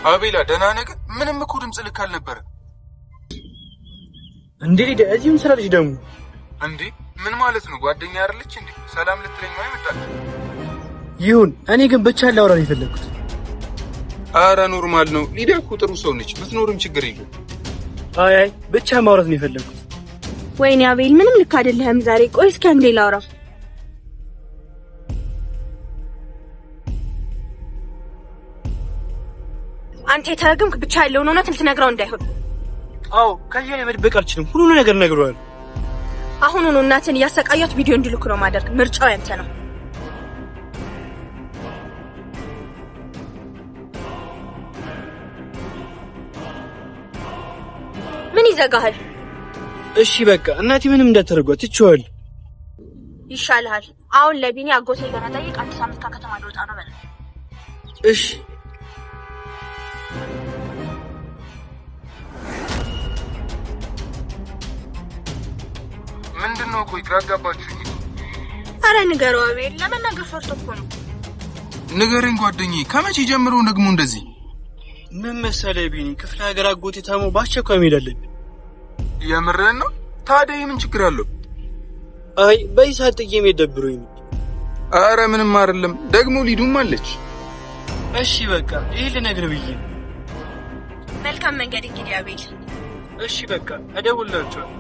አቤላ ደህና ነገር ምንም እኮ ድምጽ ልክ አልነበረ እንዴ እዚህም ስራልሽ ደግሞ እንዴ ምን ማለት ነው ጓደኛ አይደለች እንዴ ሰላም ልትለኝ ነው አይመጣች ይሁን እኔ ግን ብቻ ላወራኝ ፈለኩት አረ ኖርማል ነው ሊዳ እኮ ጥሩ ሰው ነች ብትኖርም ችግር የለም አይ ብቻ ማውራት ነው የፈለኩት ወይኔ አቤል ምንም ልክ አይደለም ዛሬ ቆይ እስኪ አንዴ ላውራ አንተ የተረገምክ ብቻ ያለውን እውነት ልትነግረው እንዳይሆን አው ከዚህ ላይ መድበቅ አልችልም ሁሉንም ነገር ነግሯል አሁኑኑ እናትን ያሰቃያት ቪዲዮ እንድልኩ ነው ማድረግ ምርጫው ያንተ ነው ምን ይዘጋሃል እሺ በቃ እናቴ ምንም እንዳትረጓት ትችዋል ይሻልሃል አሁን ለቢኒ አጎቴ ጋር ጠይቅ አንድ ሳምንት ከከተማ ልወጣ ነው በል እሺ ምንድነው ቆይ ግራ ገባችሁ አረ ንገረው አቤል ለመናገር ፈርቶ እኮ ነው ንገረኝ ጓደኛዬ ከመቼ ጀምሮ ደግሞ እንደዚህ ምን መሰለህ ቢኒ ክፍለ ሀገር አጎቴ ታሞ ባስቸኳይ መሄድ አለብኝ የምርህን ነው ታዲያ ምን ችግር አለው አይ በይሳት ጥዬ ደብሮኝ አረ ምንም አይደለም ደግሞ ሊዱም አለች እሺ በቃ ይሄ ልነግርህ ብዬ መልካም መንገድ እንግዲህ አቤል እሺ በቃ እደውልላችኋለሁ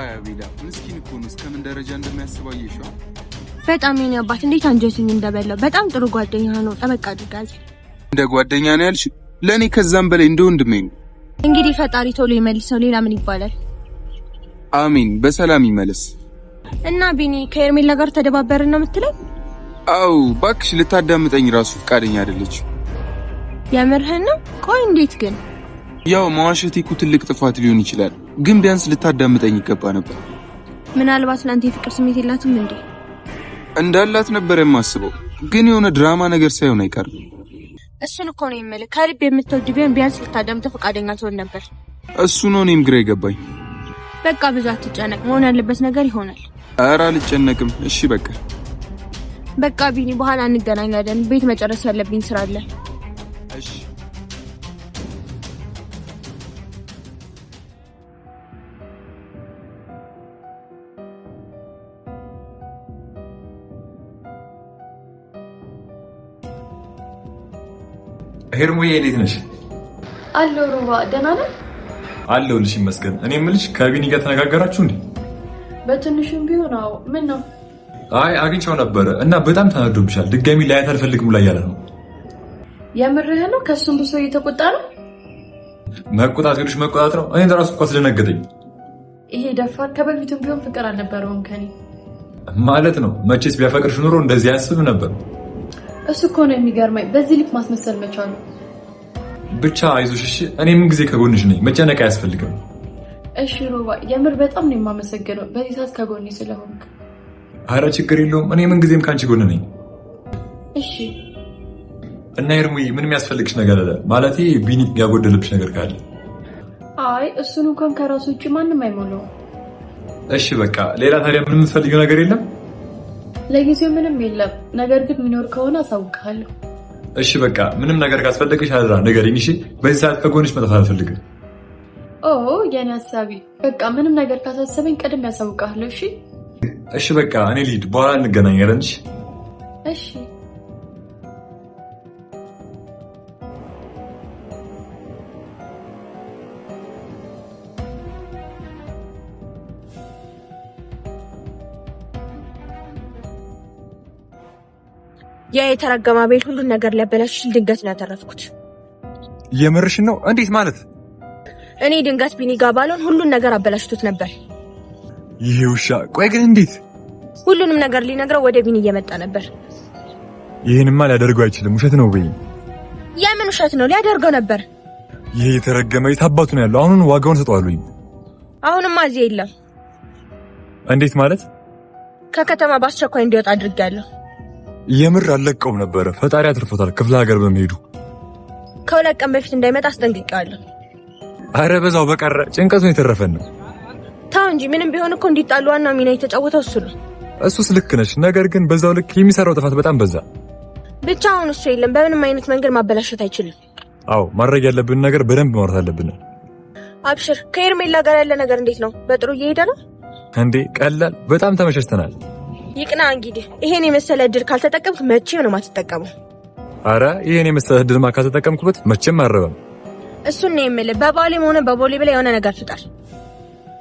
አቤላ ምስኪን እኮ ነው እስከምን ደረጃ እንደሚያስባየሽው በጣም የኔ አባት እንዴት አንጀቱን እንደበላው በጣም ጥሩ ጓደኛ ነው ጠበቃ አድርጋዝ እንደ ጓደኛ ነው ያልሽ ለኔ ከዛም በላይ እንደ ወንድሜ ነው እንግዲህ ፈጣሪ ቶሎ ይመልሰው ሌላ ምን ይባላል አሜን በሰላም ይመለስ እና ቢኒ ከኤርሜላ ጋር ተደባበርን ነው የምትለኝ አው ባክሽ ልታዳምጠኝ ራሱ ፍቃደኛ አይደለች የምርህን ነው ቆይ እንዴት ግን ያው ማዋሸቴ እኮ ትልቅ ጥፋት ሊሆን ይችላል ግን ቢያንስ ልታዳምጠኝ ይገባ ነበር ምናልባት ላንተ ፍቅር ስሜት የላትም እንዴ እንዳላት ነበር የማስበው ግን የሆነ ድራማ ነገር ሳይሆን አይቀርም እሱን እኮ ነው የምልህ ከልብ የምትወድ ቢሆን ቢያንስ ልታዳምጥ ፈቃደኛ ትሆን ነበር እሱ ነው እኔም ግራ ይገባኝ በቃ ብዙ አትጨነቅ መሆን ያለበት ነገር ይሆናል ኧረ አልጨነቅም እሺ በቃ ቢኒ በኋላ እንገናኛለን ቤት መጨረስ ያለብኝ ስራ አለ እሺ ሄርሙዬ እንዴት ነሽ? አለው ሩባ ደህና ነህ? አለሁልሽ ይመስገን። እኔ የምልሽ ከቢኒ ጋር ተነጋገራችሁ እንዴ? በትንሹም ቢሆን አዎ። ምን ነው? አይ አግኝቼው ነበረ እና በጣም ተናዶብሻል። ድጋሚ ላያት አልፈልግም ብላ እያለ ነው። የምርህ ነው? ከሱም ብሶ እየተቆጣ ነው? መቆጣት ይሉሽ መቆጣት ነው። እኔ ራሱ እኮ አስደነገጠኝ። ይሄ ደፋር ከበፊቱም ቢሆን ፍቅር አልነበረውም ከኔ ማለት ነው። መቼስ ቢያፈቅርሽ ኑሮ እንደዚህ ያስብ ነበር። እሱ እኮ ነው የሚገርመኝ በዚህ ልክ ማስመሰል መቻሉ። ብቻ አይዞሽ እሺ። እኔ ምን ጊዜ ከጎንሽ ነኝ። መጨነቅ አያስፈልግም። እሺ ሩባ የምር በጣም ነው የማመሰግነው በዚህ ሰዓት ከጎኔ ስለሆንክ። አረ ችግር የለውም። እኔ ምን ጊዜም ካንቺ ጎን ነኝ። እሺ እና ሄርሙዬ ምን የሚያስፈልግሽ ነገር አለ? ማለቴ ቢኒ ያጎደለብሽ ነገር ካለ? አይ እሱን እንኳን ከራሱ ውጪ ማንም አይሞላውም። እሺ በቃ ሌላ ታዲያ ምን የምትፈልጊው ነገር የለም? ለጊዜው ምንም የለም። ነገር ግን የሚኖር ከሆነ አሳውቅሃለሁ። እሺ በቃ ምንም ነገር ካስፈልግሽ አድራ ንገሪኝ እሺ። በዚህ ሰዓት ከጎንሽ መጥፋት አልፈልግም። ኦ የኔ ሀሳቢ በቃ ምንም ነገር ካሳሰበኝ ቀድሜ ያሳውቅሃለሁ። እሺ እሺ በቃ እኔ ልሂድ፣ በኋላ እንገናኛለን። እሺ ያ የተረገመ ቤት ሁሉ ነገር ሊያበላሽ ድንገት ነው ያተረፍኩት። የምርሽን ነው? እንዴት ማለት? እኔ ድንገት ቢኒ ጋር ባልሆን ሁሉን ነገር አበላሽቶት ነበር። ይሄ ውሻ። ቆይ ግን እንዴት? ሁሉንም ነገር ሊነግረው ወደ ቢኒ እየመጣ ነበር። ይሄንማ ሊያደርገው አይችልም። ውሸት ነው ወይ? የምን ውሸት ነው? ሊያደርገው ነበር። ይሄ የተረገመ የታባቱ ነው ያለው። አሁን ዋጋውን ሰጠዋለሁ። አሁንማ እዚህ የለም። እንዴት ማለት? ከከተማ በአስቸኳይ እንዲወጣ አድርጌያለሁ። የምር አለቀውም ነበር። ፈጣሪ አትርፎታል ክፍለ ሀገር በመሄዱ። ከሁለት ቀን በፊት እንዳይመጣ አስጠንቅቄዋለሁ። አረ በዛው በቀረ ጭንቀቱን የተረፈን ነው። ታው እንጂ ምንም ቢሆን እኮ እንዲጣሉ ዋና ሚና የተጫወተው እሱ ነው። እሱስ ልክ ነሽ፣ ነገር ግን በዛው ልክ የሚሰራው ጥፋት በጣም በዛ። ብቻ አሁን እሱ የለም፣ በምንም አይነት መንገድ ማበላሸት አይችልም። አዎ ማድረግ ያለብን ነገር በደንብ ማውራት አለብን። አብሽር፣ ከኤርሜላ ጋር ያለ ነገር እንዴት ነው? በጥሩ እየሄደ ነው እንዴ? ቀላል፣ በጣም ተመሸስተናል። ይቅና እንግዲህ። ይሄን የመሰለ እድል ካልተጠቀምክ መቼም ነው የማትጠቀመው። አረ ይሄን የመሰለ እድል ካልተጠቀምኩበት መቼም አረበም። እሱን ነው የምልህ። በባሌም ሆነ በቦሌ ብላ የሆነ ነገር ፍጠር።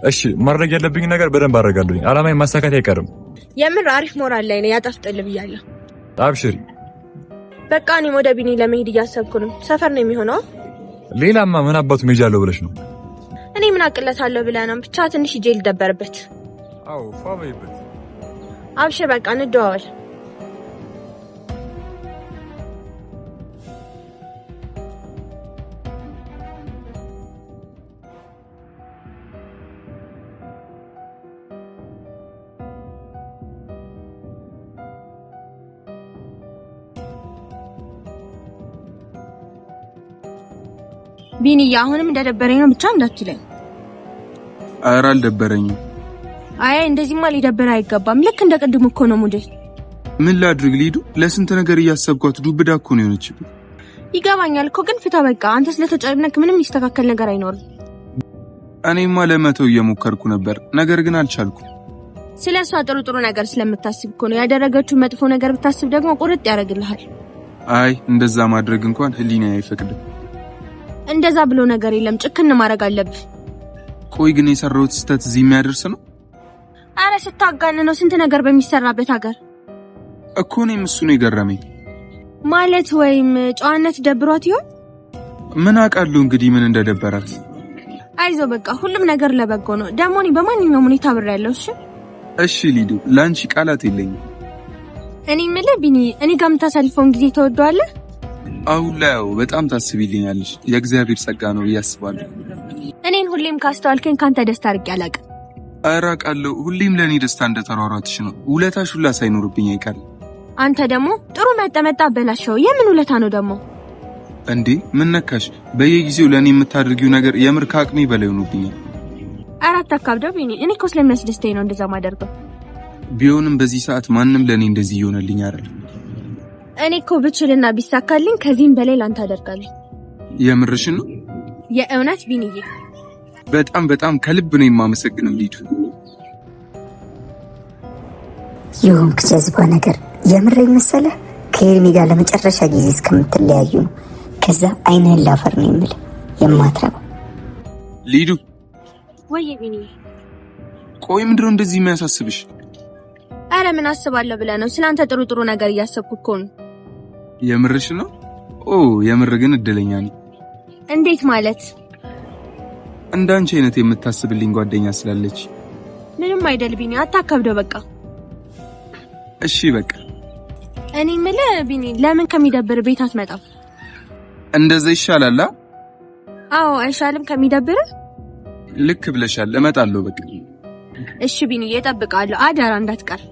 እሺ ማድረግ ያለብኝ ነገር በደንብ አደርጋለሁ። አላማዬን ማሳካት አይቀርም። የምር አሪፍ ሞራል ላይ ነው። ያጣፍጥል ብያለሁ። አብሽሪ። በቃ እኔም ወደ ቢኒ ለመሄድ እያሰብኩ ነው። ሰፈር ነው የሚሆነው። ሌላማ ምን አባቱ ሜጃለሁ ብለሽ ነው? እኔ ምን አቅለታለሁ ብለህ ነው? ብቻ ትንሽ ጄል ልደበርበት። አዎ ፋበይበት። አብሽር፣ በቃ እንደዋወል። ቢኒ አሁንም እንደደበረኝ ነው ብቻ እንዳትለኝ። ኧረ አልደበረኝም። አይ እንደዚህማ ሊደብር አይገባም። ልክ እንደ ቅድሙ እኮ ነው ሙዴ። ምን ላድርግ ሊዱ? ለስንት ነገር እያሰብኳት ዱብዳ እኮ ነው የሆነችብኝ። ይገባኛል እኮ ግን ፍታ በቃ። አንተ ስለተጨነቅ ምንም ይስተካከል ነገር አይኖርም። እኔማ ለመተው እየሞከርኩ ነበር፣ ነገር ግን አልቻልኩም። ስለሷ ጥሩ ነገር ስለምታስብ እኮ ነው። ያደረገችው መጥፎ ነገር ብታስብ ደግሞ ቁርጥ ያደርግልሃል። አይ እንደዛ ማድረግ እንኳን ህሊና አይፈቅድም። እንደዛ ብሎ ነገር የለም። ጭክን ማድረግ አለብህ። ቆይ ግን የሰራሁት ስህተት እዚህ የሚያደርስ ነው? አረ ስታጋን ነው። ስንት ነገር በሚሰራበት ሀገር እኮ እኔም እሱ ነው የገረመኝ። ማለት ወይም ጨዋነት ደብሯት ይሆን? ምን አውቃለሁ እንግዲህ ምን እንደደበራት። አይዞ በቃ ሁሉም ነገር ለበጎ ነው። ደግሞ እኔ በማንኛውም ሁኔታ አብሬያለሁ። እሺ ሊዱ፣ ላንቺ ቃላት የለኝም። እኔ የምልህ ቢኒ፣ እኔ ጋር የምታሳልፈውን ጊዜ ተወደዋለህ? አሁን ላይ በጣም ታስቢልኛለሽ። የእግዚአብሔር ጸጋ ነው እያስባለሁ። እኔን ሁሌም ካስተዋልከኝ ካንተ ደስታ አርቄ አላውቅም። ኧረ አውቃለሁ፣ ሁሌም ለእኔ ደስታ እንደተሯሯጥሽ ነው። ውለታሽ ሁላ ሳይኖርብኝ አይቀርም። አንተ ደግሞ ጥሩ መጠመጣ አበላሸው። የምን ውለታ ነው ደግሞ እንዴ? ምን ነካሽ? በየጊዜው ለእኔ የምታደርጊው ነገር የምር ከአቅሜ በላይ ሆኖብኛል። አራት አካብደው ቢኒ፣ እኔ እኮ ስለሚያስደስተኝ ነው እንደዛ ማደርገው። ቢሆንም በዚህ ሰዓት ማንም ለእኔ እንደዚህ እየሆነልኝ አይደለም። እኔ እኮ ብችልና ቢሳካልኝ ከዚህም በላይ ላንተ አደርጋለሁ። የምርሽን ነው? የእውነት ቢኒዬ፣ በጣም ከልብ ነው የማመሰግነው ሊዱ። የሆንክ ጀዝባ ነገር የምሬን መሰለህ? ከኤርሚ ጋር ለመጨረሻ ጊዜ እስከምትለያዩ ነው። ከዛ አይንህን ላፈር ነው የምልህ የማትረባ ሊዱ። ወይ ቢኒዬ፣ ቆይ ምንድነው እንደዚህ የሚያሳስብሽ? አረ ምን አስባለሁ ብለህ ነው? ስላንተ ጥሩ ነገር እያሰብኩ እኮ ነው። የምርሽ ነው? የምር ግን እድለኛ ነኝ። እንዴት ማለት? እንዳንቺ አይነት የምታስብልኝ ጓደኛ ስላለች። ምንም አይደል ቢኒ፣ አታከብደው በቃ። እሺ በቃ። እኔ የምልህ ቢኒ፣ ለምን ከሚደብር ቤት አትመጣም? እንደዛ ይሻላል። አዎ አይሻልም? ከሚደብር ልክ ብለሻል። እመጣለሁ በቃ። እሺ ቢኒ፣ እጠብቃለሁ። አደራ እንዳትቀር።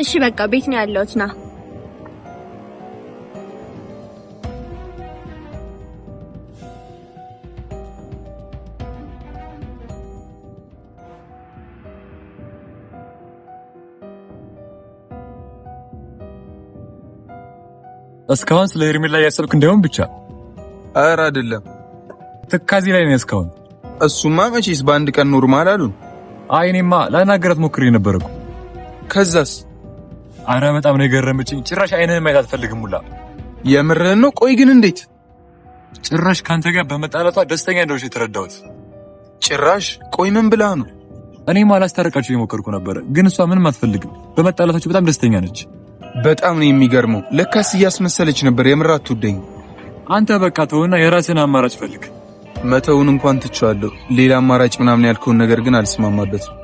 እሺ በቃ ቤት ነው ያለሁት። ና እስካሁን ስለ ሄርሜላ ያሰብክ እንደሆነ ብቻ። ኧረ አይደለም፣ ትካዜ ላይ ነው እስካሁን። እሱማ መቼስ በአንድ ቀን ኖርማል አሉን። አይ እኔማ ላናገራት ሞክሬ ነበር እኮ። ከዛስ? አረ በጣም ነው የገረመችኝ። ጭራሽ አይንህን ማየት አትፈልግም ሁላ። የምርህን ነው? ቆይ ግን እንዴት? ጭራሽ ካንተ ጋር በመጣላቷ ደስተኛ እንደሆነች የተረዳሁት። ጭራሽ? ቆይ ምን ብላ ነው? እኔማ ላስታርቃችሁ የሞከርኩ ነበር፣ ግን እሷ ምንም አትፈልግም። በመጣላታችሁ በጣም ደስተኛ ነች። በጣም ነው የሚገርመው። ለካስ እያስመሰለች ነበር። የምር አትወደኝ። አንተ በቃ ተውና የራስን አማራጭ ፈልግ። መተውን እንኳን ትቻለሁ። ሌላ አማራጭ ምናምን ያልከውን ነገር ግን አልስማማበትም።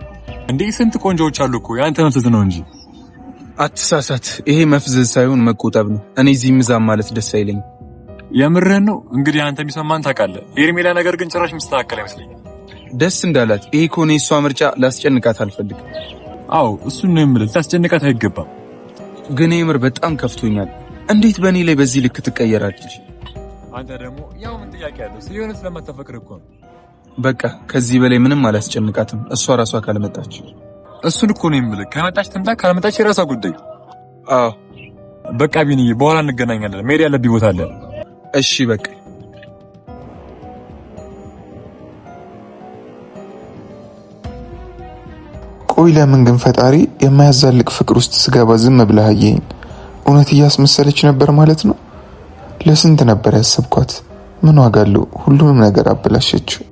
እንዴ ስንት ቆንጆዎች አሉ እኮ። ያንተ መፍዘዝ ነው እንጂ። አትሳሳት። ይሄ መፍዘዝ ሳይሆን መቆጠብ ነው። እኔ እዚህ ምዛም ማለት ደስ አይለኝም። የምርህን ነው? እንግዲህ አንተ የሚሰማን ታውቃለህ። ሄርሜላ ነገር ግን ጭራሽ ምስተካከል አይመስለኝም። ደስ እንዳላት ይሄ ኮኔ እሷ ምርጫ ላስጨንቃት አልፈልግም። አዎ እሱን ነው የምልህ፣ ላስጨንቃት አይገባም። ግን የምር በጣም ከፍቶኛል። እንዴት በእኔ ላይ በዚህ ልክ ትቀየራለች? አንተ ደግሞ ያው ምን ጥያቄ አለው? ስለሆነ ስለማታፈቅር እኮ ነው። በቃ ከዚህ በላይ ምንም አላስጨንቃትም። እሷ ራሷ ካልመጣች እሱን እኮ ነው የምልህ። ከመጣች ትምጣ፣ ካልመጣች የራሷ ጉዳይ። አዎ በቃ ቢኒዬ፣ በኋላ እንገናኛለን። መሄድ ያለብኝ ቦታ አለ። እሺ በቃ ቆይ ለምን ግን ፈጣሪ የማያዛልቅ ፍቅር ውስጥ ስገባ ዝም ብለህ አየኸኝ? እውነት እያስመሰለች ነበር ማለት ነው? ለስንት ነበር ያሰብኳት? ምን ዋጋ አለው? ሁሉንም ነገር አበላሸችው።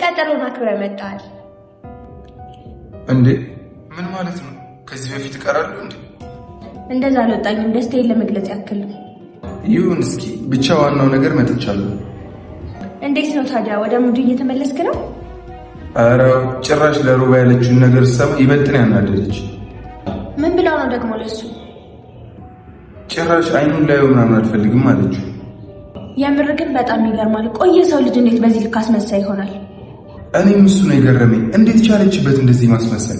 ቀጠሮን አክብረ መጣል እንዴ? ምን ማለት ነው? ከዚህ በፊት እቀራለሁ እንዴ? እንደዛ አልወጣኝም። ደስታዬን ለመግለጽ ያክል ነው። ይሁን እስኪ ብቻ ዋናው ነገር መጥቻለሁ። እንዴት ነው ታዲያ? ወደ ሙድ እየተመለስክ ነው? ኧረ ጭራሽ ለሩባ ያለችውን ነገር ሰማ ይበልጥ ያናደደች። ምን ብላው ነው ደግሞ? ለሱ ጭራሽ አይኑን ላይ ምናምን አልፈልግም አለችው። የምር ግን በጣም ይገርማል። ቆየ ሰው ልጅ እንዴት በዚህ ልክ አስመሳይ ይሆናል? እኔም እሱ ነው የገረመኝ። እንዴት ቻለችበት እንደዚህ ማስመሰል?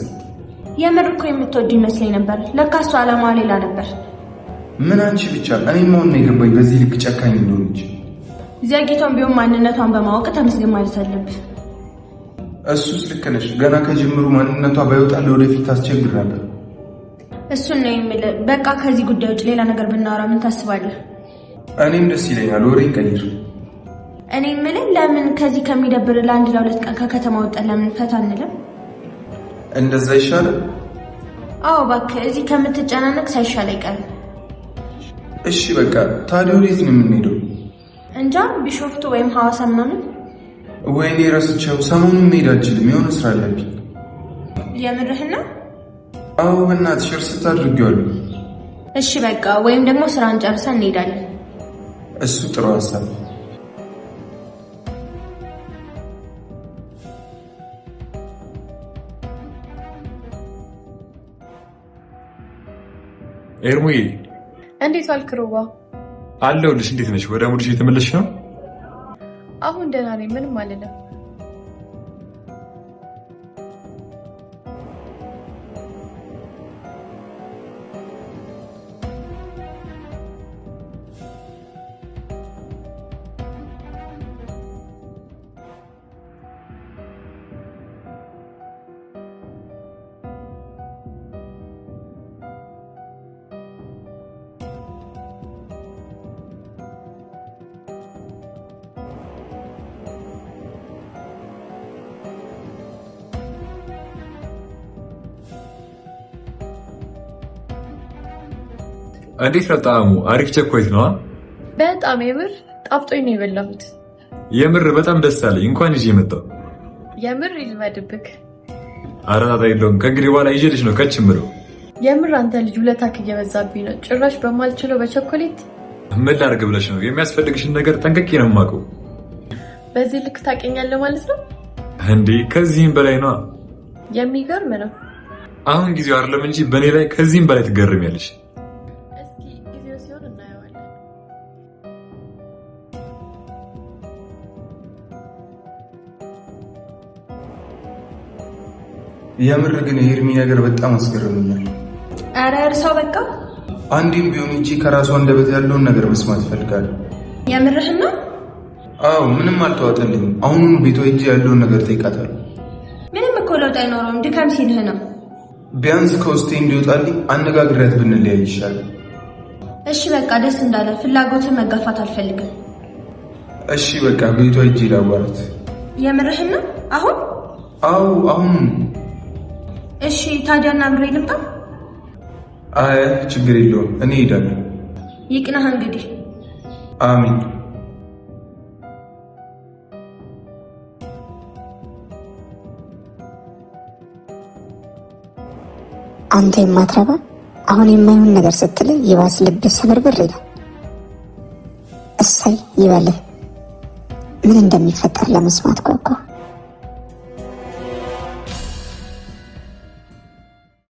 የምር እኮ የምትወዱ ይመስለኝ ነበር። ለካ እሱ ዓላማዋ ሌላ ነበር። ምን አንቺ ብቻ? እኔም አሁን ነው የገባኝ በዚህ ልክ ጨካኝ እንደሆነች። ዘግይቶም ቢሆን ማንነቷን በማወቅ ተመስገን ማለት አለብህ። እሱስ ልክ ነሽ። ገና ከጅምሩ ማንነቷ ባይወጣ ለወደፊት ታስቸግር ነበር። እሱን ነው የምልህ። በቃ ከዚህ ጉዳይ ውጭ ሌላ ነገር ብናወራ ምን ታስባለህ? እኔም ደስ ይለኛል። ወሬ ቀይር። እኔ የምልህ ለምን ከዚህ ከሚደብር ለአንድ ለሁለት ቀን ከከተማ ወጣን ለምን ፈታ አንልም? እንደዛ ይሻላል። አዎ እባክህ፣ እዚህ ከምትጨናነቅ ሳይሻል አይቀርም። እሺ በቃ ታዲያ ወዴት ነው የምንሄደው? እንጃ፣ ቢሾፍቱ ወይም ሐዋሳ ምናምን። ወይኔ ረስቼው፣ ሰሞኑን መሄድ አልችልም። የሆነ ስራ አለብኝ። የምርህና? አዎ በእናትሽ እርስ ታድርጊዋለሁ። እሺ በቃ፣ ወይም ደግሞ ስራን ጨርሰን እንሄዳለን። እሱ ጥሩ ሀሳብ። ኤርሙዬ እንዴት ዋልክ ሩባ? አለሁልሽ። እንዴት ነሽ? ወደ ሙድሽ እየተመለስሽ ነው? አሁን ደህና ነኝ፣ ምንም አልልም። እንዴት ነው ጣዕሙ? አሪፍ ቸኮሌት ነው። በጣም የምር ጣፍጦኝ ነው የበላሁት። የምር በጣም ደስ አለኝ። እንኳን ይዤ መጣሁ። የምር ይልመድብክ። አራጣ የለውም። ከእንግዲህ በኋላ ይዤልሽ ነው ከች ምለው። የምር አንተ ልጅ ውለታክ እየበዛብኝ ነው። ጭራሽ በማልችለው በቸኮሌት ምን ላድርግ ብለሽ ነው? የሚያስፈልግሽን ነገር ጠንቅቄ ነው የማውቀው። በዚህ ልክ ታውቀኛለህ ማለት ነው እንዴ? ከዚህም በላይ ነው። የሚገርም ነው። አሁን ጊዜው አይደለም እንጂ በእኔ ላይ ከዚህም በላይ ትገርሚያለሽ። የምር ግን የኤርሚ ነገር በጣም አስገርሞኛል። ኧረ እርሳው በቃ። አንዴም ቢሆን እጂ ከራሷ አንደበት ያለውን ነገር መስማት ፈልጋለሁ። የምርህን ነው? አዎ ምንም አልተዋጠልኝም። አሁኑኑ ቤቷ ሂጅ ያለውን ነገር ጠይቃታለሁ። ምንም እኮ ለውጥ አይኖረውም። ድካም ሲልህ ነው። ቢያንስ ከውስጤ እንዲወጣልኝ አነጋግሪያት ብንለያይ ይሻላል። እሺ በቃ ደስ እንዳለ። ፍላጎትን መጋፋት አልፈልግም። እሺ በቃ ቤቷ ሂጅ ላዋራት። የምርህን ነው? አሁን? አዎ አሁን። እሺ ታዲያ አብሬ ልምጣ? አይ ችግር የለውም እኔ እሄዳለሁ። ይቅናህ እንግዲህ። አሚን። አንተ የማትረባ አሁን የማይሆን ነገር ስትል ይባስ ልብህ ስብርብር ይላል። እሰይ ይበልህ። ምን እንደሚፈጠር ለመስማት ጓጓ።